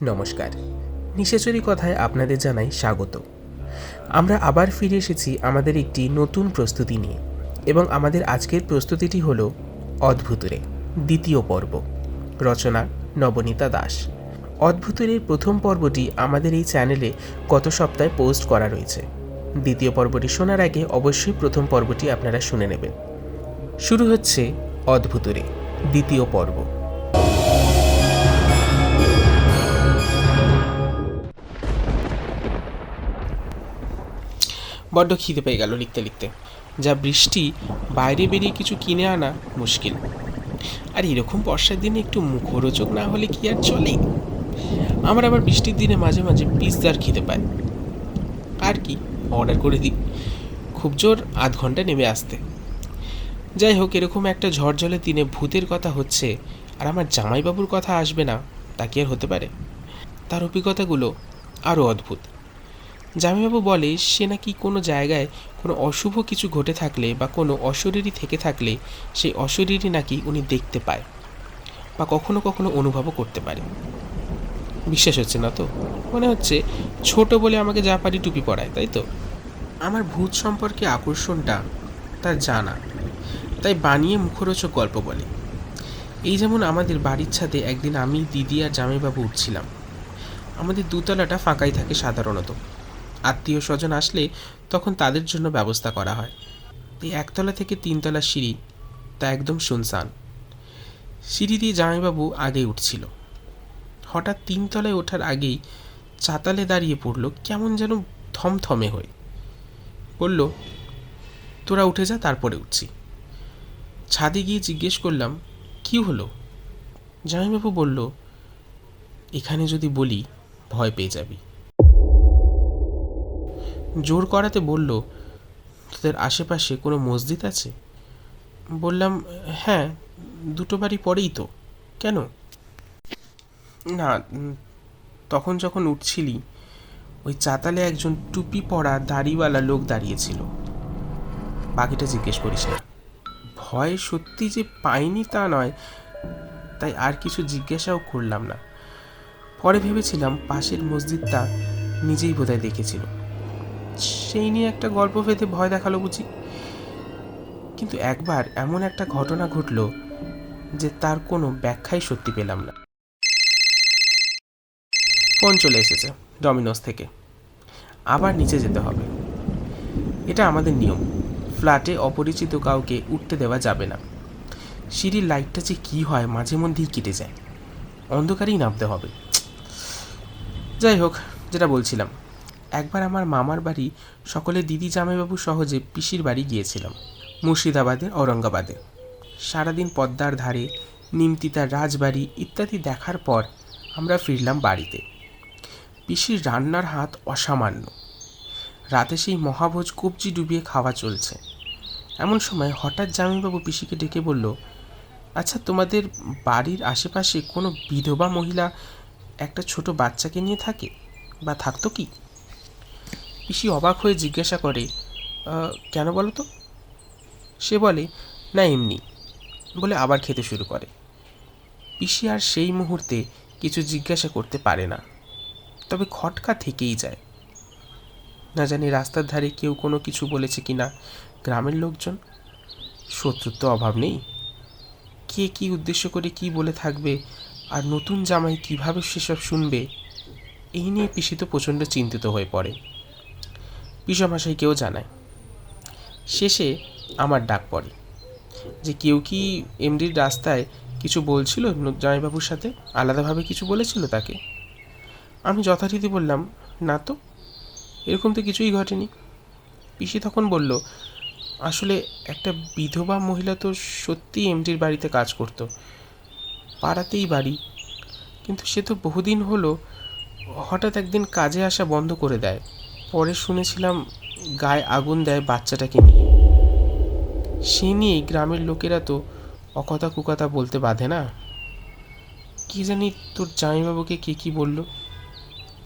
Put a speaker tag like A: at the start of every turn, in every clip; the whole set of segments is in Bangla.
A: নমস্কার, নিশাচরি কথায় আপনাদের জানাই স্বাগত। আমরা আবার ফিরে এসেছি আমাদের একটি নতুন প্রস্তুতি নিয়ে, এবং আমাদের আজকের প্রস্তুতিটি হলো অদ্ভুতরে দ্বিতীয় পর্ব। রচনা নবনীতা দাস। অদ্ভুতরের প্রথম পর্বটি আমাদের এই চ্যানেলে গত সপ্তাহে পোস্ট করা রয়েছে। দ্বিতীয় পর্বটি শোনার আগে অবশ্যই প্রথম পর্বটি আপনারা শুনে নেবেন। শুরু হচ্ছে অদ্ভুতরে দ্বিতীয় পর্ব। বড্ড খিদে পেয়ে গেল লিখতে লিখতে। যা বৃষ্টি, বাইরে বেরিয়ে কিছু কিনে আনা মুশকিল। আর এরকম বর্ষার দিনে একটু মুখরোচক না হলে কি আর চলে। আমার আবার বৃষ্টির দিনে মাঝে মাঝে পিৎজার খিদে পায়। আর কি, অর্ডার করে দিই, খুব জোর আধ ঘন্টা নেমে আসতে। যাই হোক, এরকম একটা ঝড়ঝলের দিনে ভূতের কথা হচ্ছে আর আমার জামাইবাবুর কথা আসবে না, তা কি আর হতে পারে? তার অভিজ্ঞতাগুলো আরও অদ্ভুত। জামাইবাবু বলে সে নাকি কোনো জায়গায় কোনো অশুভ কিছু ঘটে থাকলে বা কোনো অশরীরী থেকে থাকলে সেই অশরীরী নাকি উনি দেখতে পায় বা কখনো কখনো অনুভবও করতে পারে। বিশ্বাস হচ্ছে না তো? মনে হচ্ছে ছোট বলে আমাকে যা পারি টুপি পরায়, তাই তো? আমার ভূত সম্পর্কে আকর্ষণটা তার জানা, তাই বানিয়ে মুখরোচক গল্প বলে। এই যেমন আমাদের বাড়ির ছাদে একদিন আমি, দিদি আর জামাইবাবু উঠছিলাম। আমাদের দোতলাটা ফাঁকাই থাকে সাধারণত। আত্মীয় স্বজন আসলে তখন তাদের জন্য ব্যবস্থা করা হয়। এই একতলা থেকে তিনতলা সিঁড়ি, তা একদম শুনশান। সিঁড়ি দিয়ে জামাইবাবু আগে উঠছিল। হঠাৎ তিনতলায় ওঠার আগেই চাতালে দাঁড়িয়ে পড়ল কেমন যেন থমথমে হয়ে। বলল, তোরা উঠে যা, তারপরে উঠছি। ছাদে গিয়ে জিজ্ঞেস করলাম, কি হলো? জামাইবাবু বলল, এখানে যদি বলি ভয় পেয়ে যাবি। জোর করাতে বলল, তোদের আশেপাশে কোনো মসজিদ আছে? বললাম, হ্যাঁ, দুটো বাড়ি পরেই তো। কেন? না, তখন যখন উঠছিলি ওই চাতালে একজন টুপি পরা দাড়িওয়ালা লোক দাঁড়িয়েছিল। বাকিটা জিজ্ঞেস করিস না। ভয় সত্যি যে পাইনি তা নয়, তাই আর কিছু জিজ্ঞাসাও করলাম না। পরে ভেবেছিলাম পাশের মসজিদটা নিজেই বোধহয় দেখেছিল, সেই নিয়ে একটা গল্প পেতে ভয় দেখালো বুঝি। কিন্তু একবার এমন একটা ঘটনা ঘটল যে তার কোনো ব্যাখ্যাই সত্যি পেলাম না। ফোন চলে এসেছে ডমিনোস থেকে। আবার নিচে যেতে হবে। এটা আমাদের নিয়ম, ফ্ল্যাটে অপরিচিত কাউকে উঠতে দেওয়া যাবে না। সিঁড়ির লাইটটা যে কী হয় মাঝে মধ্যেই কেটে যায়, অন্ধকারেই নামতে হবে। যাই হোক, যেটা বলছিলাম, একবার আমার মামার বাড়ি সকলে দিদি জামাইবাবু সহজে পিসির বাড়ি গিয়েছিলাম, মুর্শিদাবাদের ঔরঙ্গাবাদে। সারাদিন পদ্মার ধারে, নিমতিতার রাজবাড়ি ইত্যাদি দেখার পর আমরা ফিরলাম বাড়িতে। পিসির রান্নার হাত অসামান্য। রাতে সেই মহাভোজ কবজি ডুবিয়ে খাওয়া চলছে। এমন সময় হঠাৎ জামাইবাবু পিসিকে ডেকে বলল, আচ্ছা, তোমাদের বাড়ির আশেপাশে কোনো বিধবা মহিলা একটা ছোট বাচ্চাকে নিয়ে থাকে বা থাকতো কি? পিসি অবাক হয়ে জিজ্ঞাসা করে, কেন বলো তো? সে বলে, না এমনি, বলে আবার খেতে শুরু করে। পিসি আর সেই মুহূর্তে কিছু জিজ্ঞাসা করতে পারে না, তবে খটকা থেকেই যায়। না জানি রাস্তার ধারে কেউ কোনো কিছু বলেছে কি না, গ্রামের লোকজন, শত্রুর তো অভাব নেই, কে কি উদ্দেশ্য করে কি বলে থাকবে আর নতুন জামাই কিভাবে সেসব শুনবে, এই নিয়ে পিসি তো প্রচণ্ড চিন্তিত হয়ে পড়ে। পিসমশাইকেও জানায়। শেষে আমার ডাক পড়ে যে কেউ কি এমডির রাস্তায় কিছু বলছিল জামাইবাবুর সাথে, আলাদাভাবে কিছু বলেছিল তাকে? আমি যথারীতি বললাম, না তো, এরকম তো কিছুই ঘটেনি। পিসি তখন বলল, আসলে একটা বিধবা মহিলা তো সত্যিই এমডির বাড়িতে কাজ করতো, পাড়াতেই বাড়ি, কিন্তু সে তো বহুদিন হলো হঠাৎ একদিন কাজে আসা বন্ধ করে দেয়। পরে শুনেছিলাম গায়ে আগুন দেয় বাচ্চাটাকে নিয়ে। সে নিয়েই গ্রামের লোকেরা তো অকথা কুকথা বলতে বাধে না। কি জানি তোর জামাইবাবুকে কে কী বলল,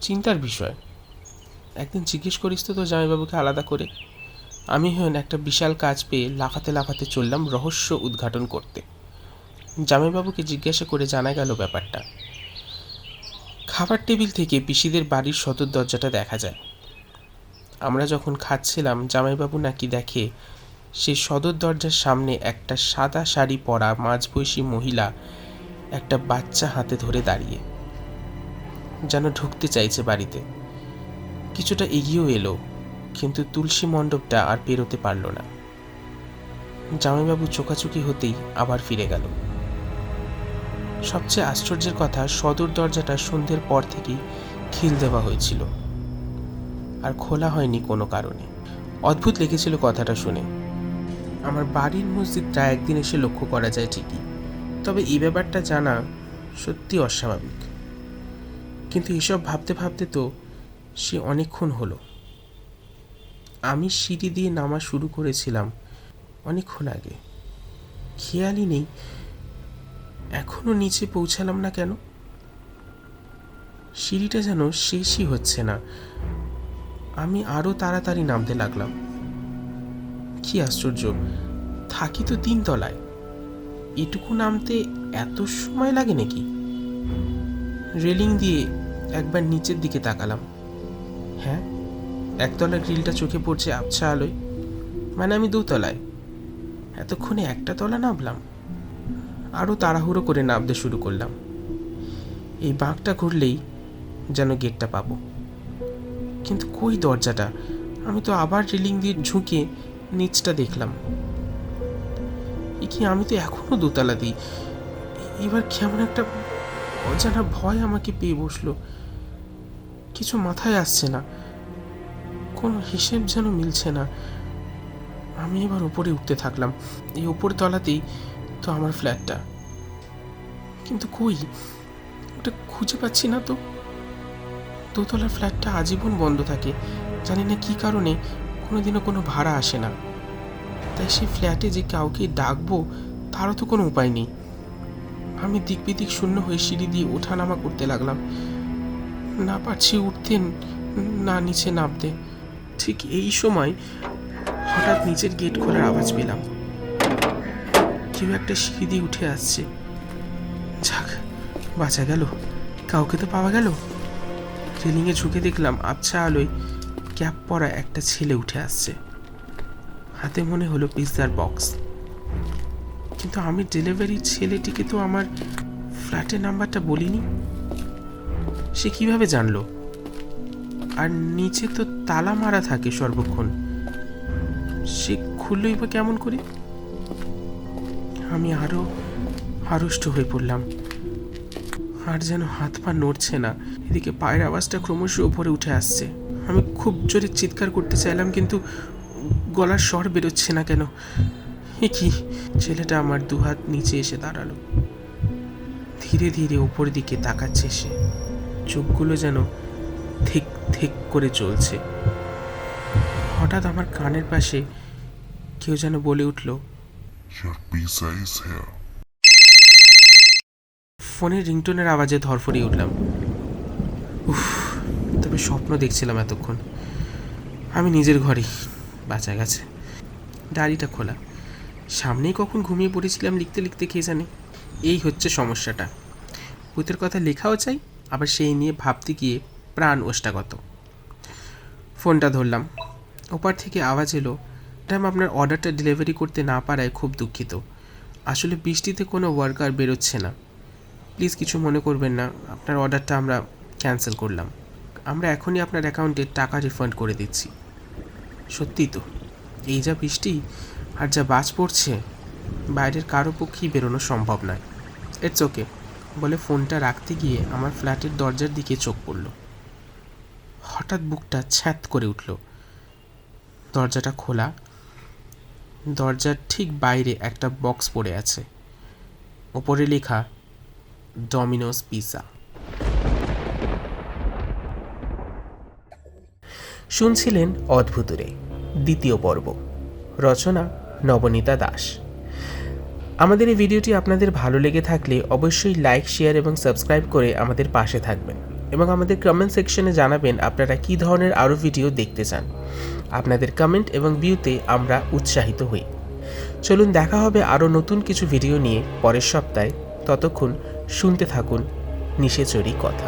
A: চিন্তার বিষয়। একদিন জিজ্ঞেস করিস তো তোর জামাইবাবুকে আলাদা করে। আমি হন একটা বিশাল কাজ পেয়ে লাফাতে লাফাতে চললাম রহস্য উদ্ঘাটন করতে। জামাইবাবুকে জিজ্ঞাসা করে জানা গেল ব্যাপারটা। খাবার টেবিল থেকে পিসিদের বাড়ির সদর দরজাটা দেখা যায়। আমরা যখন খাচ্ছিলাম জামাইবাবু নাকি দেখে সেই সদর দরজার সামনে একটা সাদা শাড়ি পরা মাঝবয়সী মহিলা একটা বাচ্চা হাতে ধরে দাঁড়িয়ে, যেন ঢুকতে চাইছে বাড়িতে। কিছুটা এগিয়েও এলো, কিন্তু তুলসী মণ্ডপটা আর পেরোতে পারল না। জামাইবাবু চোখাচোখি হতেই আবার ফিরে গেল। সবচেয়ে আশ্চর্যের কথা, সদর দরজাটা সন্ধ্যের পর থেকেই খিল দেওয়া হয়েছিল আর খোলা হয়নি কোনো কারণে। অদ্ভুত লেগেছিল কথাটা শুনে। আমার বাড়ির মসজিদটা একদিন এসে লক্ষ্য করা যায় ঠিকই, তবে এই ব্যাপারটা জানা সত্যি অস্বাভাবিক। কিন্তু এসব ভাবতে ভাবতে তো সে অনেকক্ষণ হলো। আমি সিঁড়ি দিয়ে নামা শুরু করেছিলাম অনেকক্ষণ আগে। খেয়ালই নেই এখনো নিচে পৌঁছালাম না কেন। সিঁড়িটা যেন শেষই হচ্ছে না। আমি আরো তাড়াতাড়ি নামতে লাগলাম। কি আশ্চর্য, থাকি তো 3 তলায়, এটুকু নামতে এত সময় লাগে নাকি? রেলিং দিয়ে একবার নিচের দিকে তাকালাম। হ্যাঁ, 1 তলার গ্রিলটা চোখে পড়ছে আবছা আলোয়। মানে আমি 2 তলায়। এতক্ষণে 1টা তলা নামলাম। আরও তাড়াহুড়ো করে নামতে শুরু করলাম। এই বাঁকটা ঘুরলেই যেন গেটটা পাবো, কিন্তু কই দরজাটা? আমি তো আবার রেলিং দিয়ে ঝুঁকে নিচটা দেখলাম। কি আমি তো এখনো 2 তলা দিই। এবার কেমন একটা অজানা ভয় আমাকে পেয়ে বসলো। কিছু মাথায় আসছে না, কোনো হিসেব যেন মিলছে না। আমি এবার উপরে উঠতে থাকলাম। এই উপর তলাতেই তো আমার ফ্ল্যাটটা, কিন্তু কই ওটা খুঁজে পাচ্ছি না তো। 2 তলার ফ্ল্যাটটা আজীবন বন্ধ থাকে, জানি না কি কারণে কোনোদিনও কোনো ভাড়া আসে না। তাই সেই ফ্ল্যাটে যে কাউকে ডাকবো তারও তো কোনো উপায় নেই। আমি দিক বিদিক শূন্য হয়ে সিঁড়ি দিয়ে ওঠানামা করতে লাগলাম। না পারছি উঠতে, না নিচে নামতে। ঠিক এই সময় হঠাৎ নিচের গেট খোলার আওয়াজ পেলাম। কেউ একটা সিঁড়ি দিয়ে উঠে আসছে। যাক, বাঁচা গেল, কাউকে তো পাওয়া গেল। রেলিংয়ে ঝুঁকে দেখলাম আবছা আলোয় ক্যাপ পরা একটা ছেলে উঠে আসছে। হাতে মনে হলো পিৎজার বক্স। কিন্তু আমি ডেলিভারি ছেলেটিকে তো আমার ফ্ল্যাটের নাম্বারটা বলিনি। সে কিভাবে জানলো? আর নিচে তো তালা মারা থাকে সর্বক্ষণ, সে খুললই বা কেমন করে? আমি আরো আড়ষ্ট হয়ে পড়লাম। আর যেন হাত পা নড়ছে না। এদিকে পায়ের আওয়াজটা ক্রমশ উপরে উঠে আসছে। আমি খুব জোরে চিৎকার করতে চাইলাম, কিন্তু গলার স্বর বেরোচ্ছে না কেন। এ কি? ছেলেটা আমার 2 হাত নিচে এসে দাঁড়ালো। ধীরে ধীরে উপর দিকে তাকাচ্ছে সে। চোখগুলো যেন ঠিক ঠিক করে চলছে। হঠাৎ আমার কানের পাশে কেউ যেন বলে উঠল, ফোনের রিংটোনের আওয়াজে ধরফরিয়ে উঠলাম। উফ, তবে স্বপ্ন দেখছিলাম এতক্ষণ। আমি নিজের ঘরেই, বাঁচা গেছে। ডায়েরিটা খোলা, সামনেই কখন ঘুমিয়ে পড়েছিলাম লিখতে লিখতে কে জানে। এই হচ্ছে সমস্যাটা, ভূতের কথা লেখাও চাই, আবার সেই নিয়ে ভাবতে গিয়ে প্রাণ ওষ্ঠাগত। ফোনটা ধরলাম। ওপার থেকে আওয়াজ এলো, ম্যাডাম আপনার অর্ডারটা ডেলিভারি করতে না পারায় খুব দুঃখিত। আসলে বৃষ্টিতে কোনো ওয়ার্কার বেরোচ্ছে না। প্লিজ কিছু মনে করবেন না, আপনার অর্ডারটা আমরা ক্যান্সেল করলাম। আমরা এখনই আপনার অ্যাকাউন্টে টাকা রিফান্ড করে দিচ্ছি। সত্যিই তো, এই যা বৃষ্টি আর যা বাজ পড়ছে, বাইরের কারো পক্ষেই বেরোনো সম্ভব নয়। ইটস ওকে বলে ফোনটা রাখতে গিয়ে আমার ফ্ল্যাটের দরজার দিকে চোখ পড়ল। হঠাৎ বুকটা ছ্যাঁত করে উঠল। দরজাটা খোলা, দরজার ঠিক বাইরে একটা বক্স পড়ে আছে, ওপরে লেখা ডমিনোস পিৎজা। শুনছিলেন অদ্ভুতুরে 2য় পর্ব, রচনা নবনীতা দাস। আমাদের এই ভিডিওটি আপনাদের ভালো লেগে থাকলে অবশ্যই লাইক, শেয়ার এবং সাবস্ক্রাইব করে আমাদের পাশে থাকবেন এবং আমাদের কমেন্ট সেকশনে জানাবেন আপনারা কী ধরনের আরও ভিডিও দেখতে চান। আপনাদের কমেন্ট এবং ভিউতে আমরা উৎসাহিত হই। চলুন দেখা হবে আরও নতুন কিছু ভিডিও নিয়ে পরের সপ্তাহে। ততক্ষণ শুনতে থাকুন নিশাচরি কথা।